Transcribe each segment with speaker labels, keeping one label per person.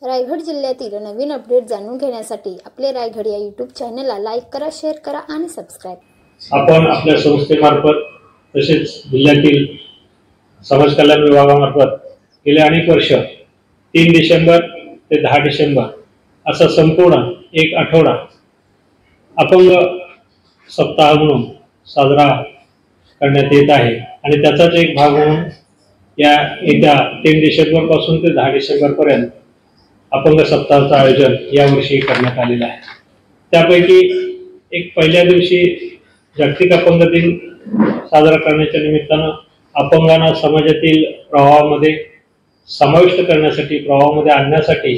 Speaker 1: रायगड जिल्ह्यातील नवीन अपडेट जाणून घेण्यासाठी आपले रायगड या यूट्यूब चॅनलला लाईक करा, शेअर करा आणि सबस्क्राइब।
Speaker 2: आपण आपल्या संस्थेमार्फत तसेच जिल्ह्यातील समाज कल्याण विभागामार्फत गेले अनेक वर्ष 3 डिसेंबर ते 10 डिसेंबर असा संपूर्ण एक आठवडा अपंग सप्ताह म्हणून साजरा करण्यात येत आहे आणि त्याचाच एक भाग म्हणून या येत्या 3 डिसेंबर पासून ते 10 डिसेंबर पर्यंत अपंग सप्ताहाचं आयोजन यावर्षी करण्यात आलेलं आहे। त्यापैकी एक पहिल्या दिवशी जागतिक अपंग दिन साजरा करण्याच्या निमित्तानं अपंगांना समाजातील प्रवाहामध्ये समाविष्ट करण्यासाठी, प्रवाहामध्ये आणण्यासाठी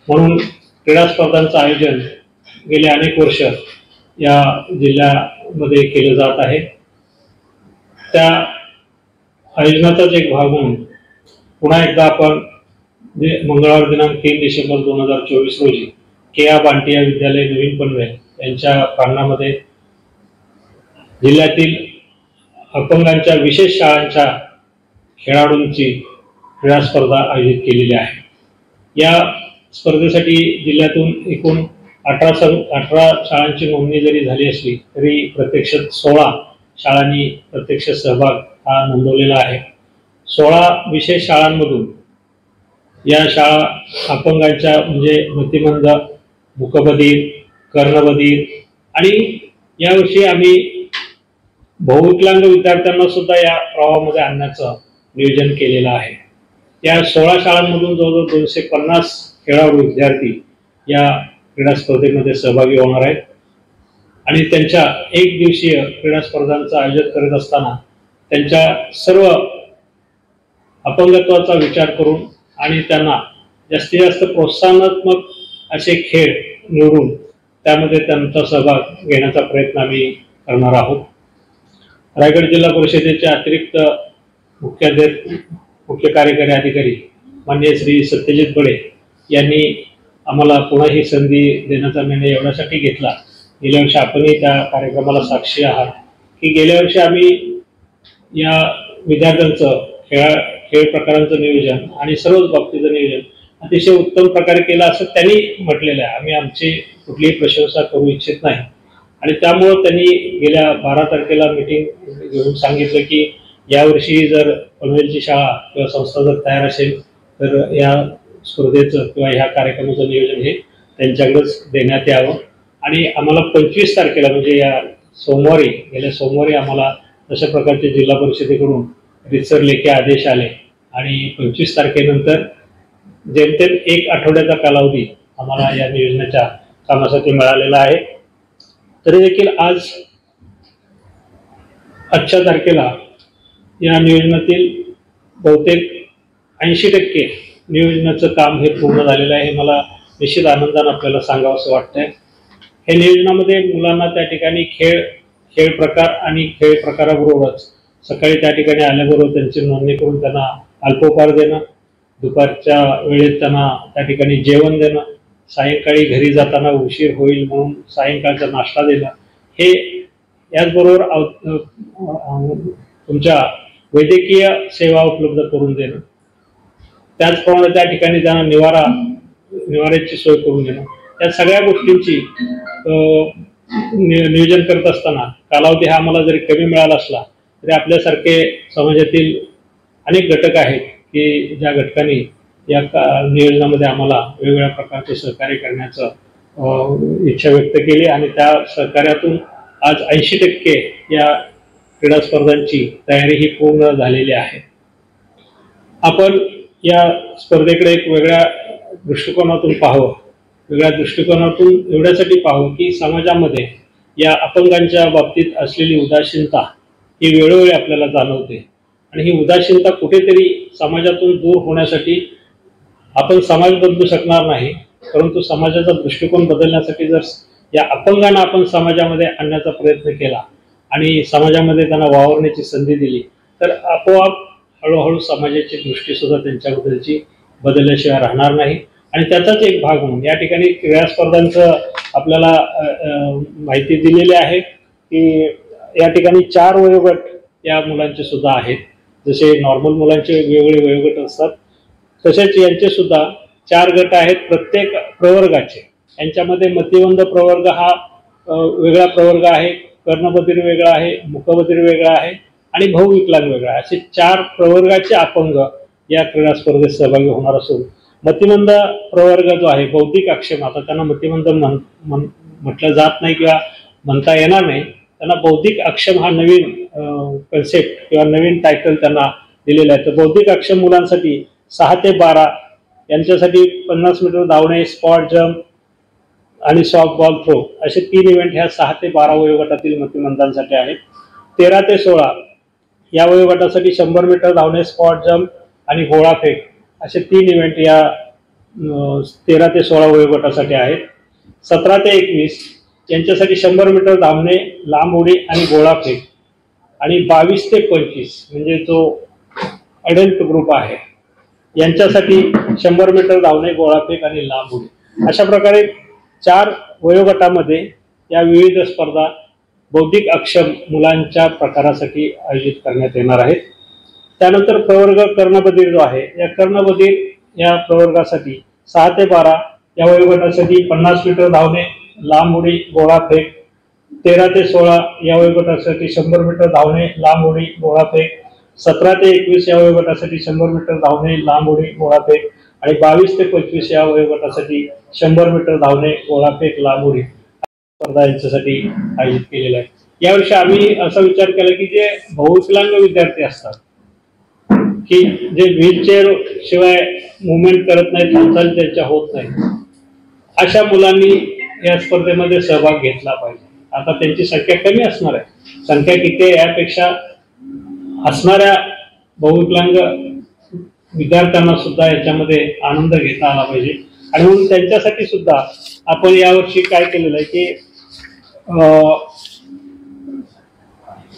Speaker 2: म्हणून क्रीडा स्पर्धांचं आयोजन गेले अनेक वर्ष या जिल्ह्यामध्ये केले जात आहे। त्या आयोजनाचाच एक भाग म्हणून पुन्हा एकदा आपण मंगळवार दिनांक 3 डिसेंबर 2024 रोजी केया बांटिया विद्यालय नवीन पनवेल यांच्या प्रांगणामध्ये जिल्ह्यातील अपंगांच्या विशेष शाळांच्या खेळाडूंची क्रीडा स्पर्धा आयोजित केलेली आहे। या स्पर्धेसाठी जिल्ह्यातून एकूण 18 शाळांची नोंदणी जरी झाली असली तरी प्रत्यक्ष 16 शाळांनी प्रत्यक्ष सहभाग हा नोंदवलेला आहे। 16 विशेष शाळांमधून या शाळा अपंगांच्या म्हणजे मतिमंद, मुकबधीर, कर्णबधीर आणि यावर्षी आम्ही बहुविकलांग विद्यार्थ्यांना सुद्धा या प्रवाहामध्ये आणण्याचं नियोजन केलेलं आहे। या 16 शाळांमधून जवळजवळ 250 खेळाडू विद्यार्थी या क्रीडा स्पर्धेमध्ये सहभागी होणार आहेत आणि त्यांच्या एक दिवसीय क्रीडा स्पर्धांचं आयोजन करत असताना त्यांच्या सर्व अपंगत्वाचा विचार करून आणि त्यांना जास्तीत जास्त प्रोत्साहनात्मक असे खेळ निवडून त्यामध्ये त्यांचा सहभाग घेण्याचा प्रयत्न आम्ही करणार आहोत। रायगड जिल्हा परिषदेचे अतिरिक्त मुख्य कार्यकारी अधिकारी माननीय श्री सत्यजित बडे यांनी आम्हाला पुन्हा ही संधी देण्याचा निर्णय एवढ्यासाठी घेतला। गेल्या वर्षी आपणही त्या कार्यक्रमाला साक्षी आहात की गेल्या वर्षी आम्ही या विद्यार्थ्यांचं खेळ प्रकारांचं नियोजन आणि सर्वच बाबतीचं नियोजन अतिशय उत्तम प्रकारे केलं असं त्यांनी म्हटलेलं आहे। आम्ही आमची कुठलीही प्रशंसा करू इच्छित नाही आणि त्यामुळे त्यांनी गेल्या 12 तारखेला मीटिंग घेऊन सांगितलं की यावर्षी जर पनवेलची शाळा किंवा संस्था जर तयार असेल तर या स्पर्धेचं किंवा ह्या कार्यक्रमाचं नियोजन हे त्यांच्याकडेच देण्यात यावं आणि आम्हाला 25 तारखेला म्हणजे या सोमवारी, गेल्या सोमवारी आम्हाला तशा प्रकारचे जिल्हा परिषदेकडून रितसर लेखी आदेश आले आणि 25 तारखेनंतर जेमतेम 1 आठवड्याचा कालावधी आम्हाला या नियोजनाच्या कामासाठी मिळालेला आहे। तरी देखील आजच्या तारखेला या नियोजनातील बहुतेक 80% नियोजनाचं काम हे पूर्ण झालेलं आहे। हे मला निश्चित आनंदाने आपल्याला सांगावंसं वाटतंय। हे नियोजनामध्ये मुलांना त्या ठिकाणी खेळ प्रकार आणि खेळ प्रकाराबरोबरच सकाळी त्या ठिकाणी आल्याबरोबर त्यांची नोंदणी करून त्यांना अल्पोपहार देणं, दुपारच्या वेळेत त्यांना त्या ठिकाणी जेवण देणं, सायंकाळी घरी जाताना उशीर होईल म्हणून सायंकाळचा नाश्ता देणं, हे याचबरोबर तुमच्या वैद्यकीय सेवा उपलब्ध करून देणं, त्याचप्रमाणे त्या ठिकाणी त्यांना निवाऱ्याची सोय करून देणं, या सगळ्या गोष्टींची नियोजन करत असताना कालावधी हा आम्हाला जरी कमी मिळाला असला तरी आपल्यासारखे समाजातील अनेक घटक आहेत की ज्या घटकांनी या नियोजनामध्ये आम्हाला वेगवेगळ्या प्रकारचे सहकार्य करण्याचं इच्छा व्यक्त केली आणि त्या सहकार्यातून आज 80% या क्रीडा स्पर्धांची तयारी ही पूर्ण झालेली आहे। आपण या स्पर्धेकडे एक वेगळ्या दृष्टिकोनातून पाहावं, वेगळ्या दृष्टिकोनातून एवढ्यासाठी पाहावं की समाजामध्ये या अपंगांच्या बाबतीत असलेली उदासीनता ही वेळोवेळी आपल्याला जाणवते आणि ही उदासीनता कुठेतरी समाजातून दूर होण्यासाठी आपण समाज बदलू शकणार नाही, परंतु समाजाचा दृष्टिकोन बदलण्यासाठी जर या अपंगांना आपण समाजामध्ये आणण्याचा प्रयत्न केला आणि समाजामध्ये त्यांना वावरण्याची संधी दिली तर आपोआप हळूहळू समाजाची दृष्टी सुद्धा त्यांच्याबद्दलची बदलल्याशिवाय राहणार नाही। आणि त्याचाच एक भाग म्हणून या ठिकाणी क्रीडा स्पर्धांचं आपल्याला माहिती दिलेली आहे की या ठिकाणी 4 वयोगट या मुलांचे सुद्धा आहेत। जसे नॉर्मल मुलांचे वेगवेगळे वयोगट असतात तसेच यांचे सुद्धा 4 गट आहेत प्रत्येक प्रवर्गाचे. यांच्यामध्ये मतिमंद प्रवर्ग हा वेगळा प्रवर्ग आहे, कर्णबधिर वेगळा आहे, मुकबधिर वेगळा आहे आणि बहुविकलांग वेगळा आहे. असे 4 प्रवर्गाचे अपंग या क्रीडा स्पर्धेत सहभागी होणार असून मतिमंद प्रवर्ग जो आहे, बौद्धिक अक्षम, आता त्यांना मतिमंद म्हटलं जात नाही किंवा म्हणता येणार नाही, त्यांना बौद्धिक अक्षम हा नवीन कन्सेप्ट किंवा नवीन टायटल त्यांना दिलेलं आहे. तर बौद्धिक अक्षम मुलांसाठी 6 ते 12 यांच्यासाठी 50 मीटर धावणे, स्पॉट जम्प आणि सॉफ्ट बॉल थ्रो असे 3 इव्हेंट ह्या 6 ते 12 वयोगटातील मतिमंदांसाठी आहेत. 13 ते 16 या वयोगटासाठी 100 मीटर धावणे, स्पॉट जम्प आणि गोळाफेक असे 3 इव्हेंट या 13 ते 16 वयोगटासाठी आहेत. 17 ते 21 यांच्यासाठी 100 मीटर धावणे, लांब उडी आणि गोळाफेक आणि 22 ते 25 म्हणजे जो अडल्ट ग्रुप आहे यांच्यासाठी 100 मीटर धावणे, गोळाफेक आणि लांब उडी अशा प्रकारे 4 वयोगटामध्ये या विविध स्पर्धा बौद्धिक अक्षम मुलांच्या प्रकारासाठी आयोजित करण्यात येणार आहेत. त्यानंतर प्रवर्ग कर्णबधिर जो आहे, या कर्णबधिर या प्रवर्गासाठी 6 ते 12 या वयोगटासाठी 50 मीटर धावणे, लांब उडी, गोळाफेक. 13 ते 16 या वयोगटासाठी 100 मीटर धावणे, लांब उडी, गोळाफेक. 17 ते 21 या वयोगटासाठी 100 मीटर धावणे, लांब उडी, गोळाफेक आणि 22 ते 25 या वयोगटासाठी 100 मीटर धावणे, गोळाफेक, लांब उडी स्पर्धा यांच्यासाठी आयोजित केलेल्या आहेत. यावर्षी आम्ही असा विचार केला की जे बहुविकलांग विद्यार्थी असतात, की जे व्हीलचेअर शिवाय मुवमेंट करत नाहीत, हालचाल त्यांच्या होत नाही, अशा मुलांनी या स्पर्धेमध्ये सहभाग घेतला पाहिजे. आता त्यांची संख्या कमी असणार आहे, संख्या किती आहे यापेक्षा असणाऱ्या बहुविकलांग विद्यार्थ्यांना सुद्धा याच्यामध्ये आनंद घेता आला पाहिजे. आणि म्हणून त्यांच्यासाठी सुद्धा आपण यावर्षी काय केलेलं आहे की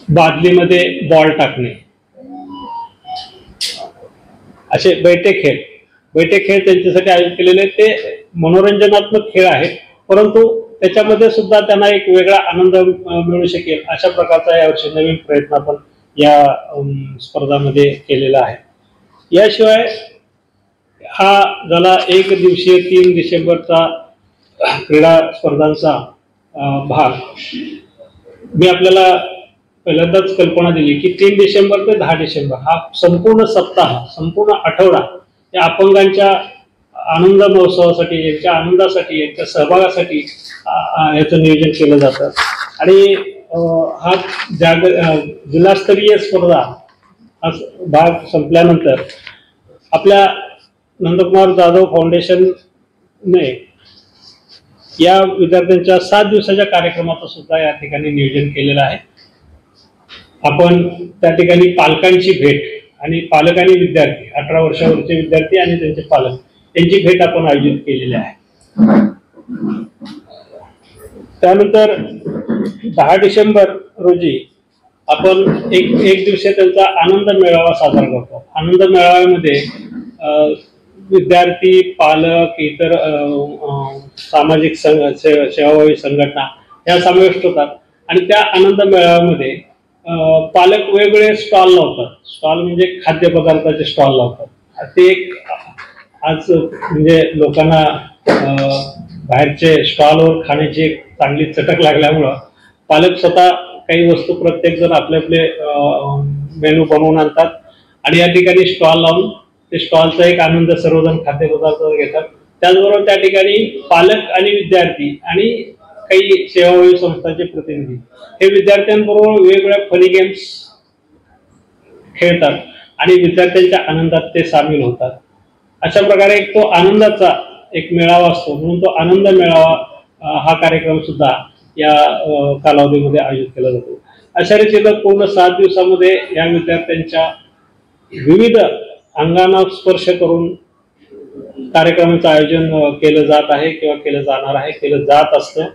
Speaker 2: बादलीमध्ये बॉल टाकणे असे बैठे खेळ त्यांच्यासाठी आयोजित केलेले आहेत. ते मनोरंजनात्मक खेळ आहेत, परंतु त्याच्यामध्ये सुद्धा त्यांना एक वेगळा आनंद मिळू शकेल अशा प्रकारचा यावर्षी नवीन प्रयत्न आपण या स्पर्धामध्ये केलेला आहे. याशिवाय हा झाला 1 दिवसीय 3 डिसेंबरचा क्रीडा स्पर्धांचा भाग. मी आपल्याला पहिल्यांदाच कल्पना दिली की 3 डिसेंबर ते 10 डिसेंबर हा संपूर्ण सप्ताह, संपूर्ण आठवडा या अपंगांच्या आनंद महोत्सवासाठी, यांच्या आनंदासाठी, यांच्या सहभागासाठी याचं नियोजन केलं जातं. आणि हा जिल्हास्तरीय स्पर्धा हा भाग संपल्यानंतर आपल्या नंदकुमार जाधव फाउंडेशनने या विद्यार्थ्यांच्या 7 दिवसाच्या कार्यक्रमाचं सुद्धा या ठिकाणी नियोजन केलेलं आहे. आपण त्या ठिकाणी पालकांची भेट आणि पालक आणि विद्यार्थी, 18 वर्षावरचे विद्यार्थी आणि त्यांचे पालक यांची भेट आपण आयोजित केलेली आहे. त्यानंतर 10 डिसेंबर रोजी आपण एक दिवशी त्यांचा आनंद मेळावा साजरा करतो. आनंद मेळाव्यामध्ये विद्यार्थी, पालक, इतर सामाजिक सेवाभावी संघटना या समाविष्ट होतात. आणि त्या आनंद मेळाव्यामध्ये पालक वेगवेगळे स्टॉल लावतात. स्टॉल म्हणजे खाद्यपदार्थाचे स्टॉल लावतात. ते एक आज म्हणजे लोकांना बाहेरचे स्टॉलवर खाण्याची एक चांगली चटक लागल्यामुळं पालक स्वतः काही वस्तू प्रत्येक जण आपले आपले मेनू बनवून आणतात आणि या ठिकाणी स्टॉल लावून ते स्टॉलचा एक आनंद सर्वजण खाद्यपदार्थ घेतात. त्याचबरोबर त्या ठिकाणी पालक आणि विद्यार्थी आणि काही सेवाभावी संस्थांचे प्रतिनिधी हे विद्यार्थ्यांबरोबर वेगवेगळ्या फनी गेम्स खेळतात आणि विद्यार्थ्यांच्या आनंदात ते सामील होतात. अशा प्रकारे एक तो आनंदाचा एक मेळावा असतो. म्हणून तो आनंद मेळावा हा कार्यक्रम सुद्धा या कालावधीमध्ये आयोजित केला जातो. अशा रीतीनं पूर्ण 7 दिवसामध्ये या विद्यार्थ्यांच्या विविध अंगांना स्पर्श करून कार्यक्रमाचं आयोजन केलं जात आहे किंवा केलं जाणार आहे, केलं जात असतं.